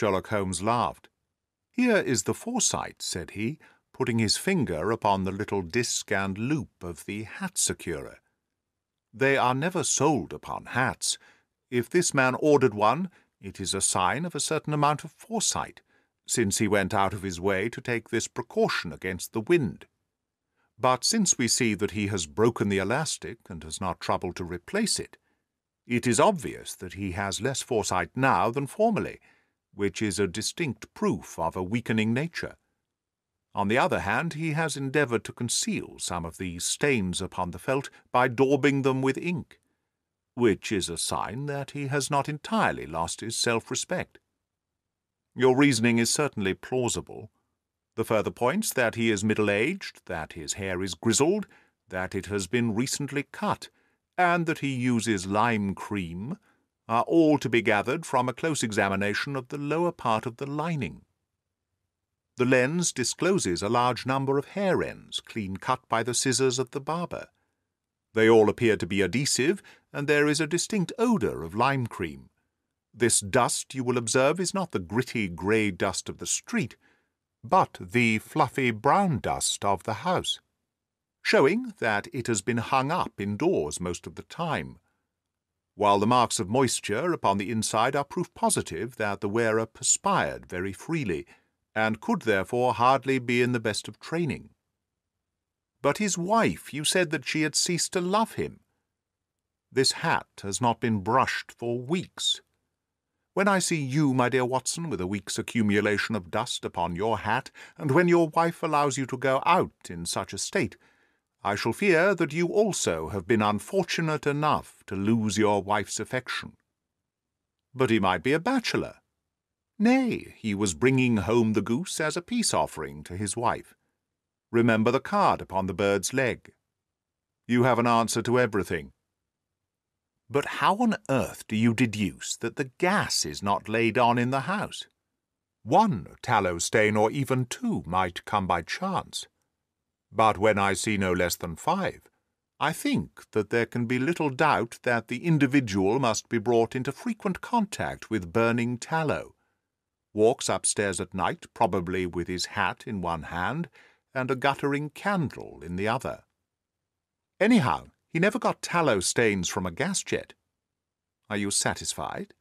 Sherlock Holmes laughed. "Here is the foresight," said he, putting his finger upon the little disc and loop of the hat securer. "They are never sold upon hats. If this man ordered one, it is a sign of a certain amount of foresight, since he went out of his way to take this precaution against the wind. But since we see that he has broken the elastic and has not troubled to replace it, it is obvious that he has less foresight now than formerly, which is a distinct proof of a weakening nature. On the other hand, he has endeavoured to conceal some of these stains upon the felt by daubing them with ink, which is a sign that he has not entirely lost his self-respect. Your reasoning is certainly plausible. The further points that he is middle-aged, that his hair is grizzled, that it has been recently cut, and that he uses lime cream, are all to be gathered from a close examination of the lower part of the lining. The lens discloses a large number of hair ends, clean cut by the scissors of the barber. They all appear to be adhesive, and there is a distinct odour of lime cream. This dust, you will observe, is not the gritty grey dust of the street, but the fluffy brown dust of the house, showing that it has been hung up indoors most of the time, while the marks of moisture upon the inside are proof positive that the wearer perspired very freely, and could therefore hardly be in the best of training. But his wife, you said that she had ceased to love him. This hat has not been brushed for weeks. When I see you, my dear Watson, with a week's accumulation of dust upon your hat, and when your wife allows you to go out in such a state, I shall fear that you also have been unfortunate enough to lose your wife's affection. But he might be a bachelor. Nay, he was bringing home the goose as a peace-offering to his wife. Remember the card upon the bird's leg. You have an answer to everything. But how on earth do you deduce that the gas is not laid on in the house? One tallow stain, or even two, might come by chance. But when I see no less than 5, I think that there can be little doubt that the individual must be brought into frequent contact with burning tallow, walks upstairs at night, probably with his hat in one hand and a guttering candle in the other. Anyhow, he never got tallow stains from a gas jet. Are you satisfied?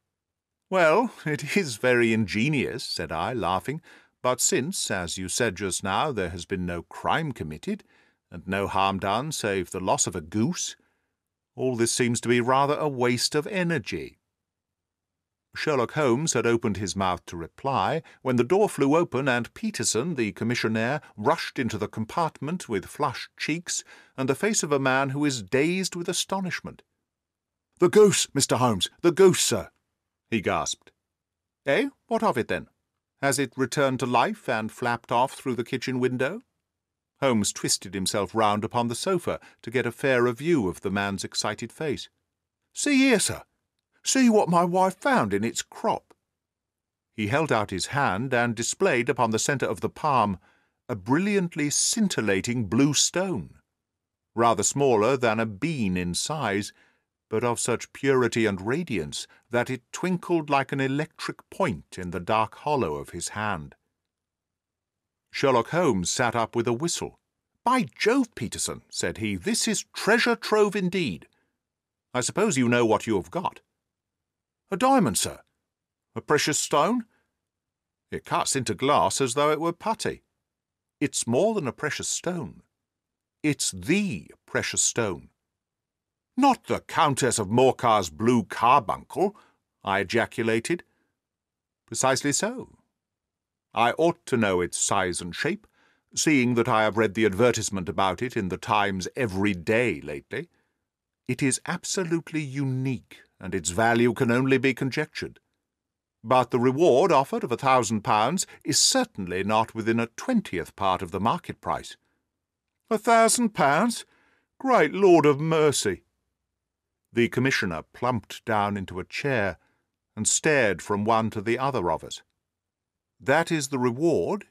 Well, it is very ingenious, said I, laughing, but since, as you said just now, there has been no crime committed, and no harm done save the loss of a goose, all this seems to be rather a waste of energy. Sherlock Holmes had opened his mouth to reply, when the door flew open and Peterson, the commissionaire, rushed into the compartment with flushed cheeks and the face of a man who is dazed with astonishment. "The goose, Mr. Holmes, the goose, sir," he gasped. "Eh? What of it, then? Has it returned to life and flapped off through the kitchen window?" Holmes twisted himself round upon the sofa to get a fairer view of the man's excited face. "See here, sir. See what my wife found in its crop." He held out his hand and displayed upon the centre of the palm a brilliantly scintillating blue stone, rather smaller than a bean in size, but of such purity and radiance that it twinkled like an electric point in the dark hollow of his hand. Sherlock Holmes sat up with a whistle. "By Jove, Peterson," said he, "this is treasure trove indeed. I suppose you know what you have got." "A diamond, sir. A precious stone. It cuts into glass as though it were putty. It's more than a precious stone. It's the precious stone." "Not the Countess of Morcar's blue carbuncle," I ejaculated. "Precisely so. I ought to know its size and shape, seeing that I have read the advertisement about it in the Times every day lately. It is absolutely unique, and its value can only be conjectured. But the reward offered of £1,000 is certainly not within a 20th part of the market price." "£1,000? Great Lord of mercy!" The Commissioner plumped down into a chair and stared from one to the other of us. "That is the reward,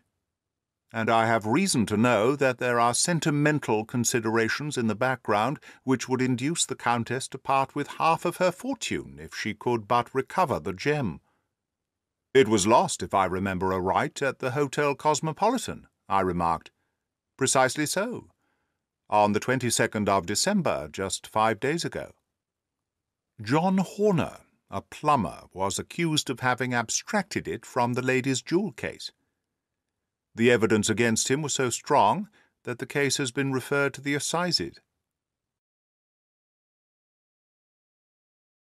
and I have reason to know that there are sentimental considerations in the background which would induce the Countess to part with half of her fortune if she could but recover the gem." "It was lost, if I remember aright, at the Hotel Cosmopolitan," I remarked. "Precisely so. On the 22nd of December, just 5 days ago." John Horner, a plumber, was accused of having abstracted it from the lady's jewel case. The evidence against him was so strong that the case has been referred to the assizes.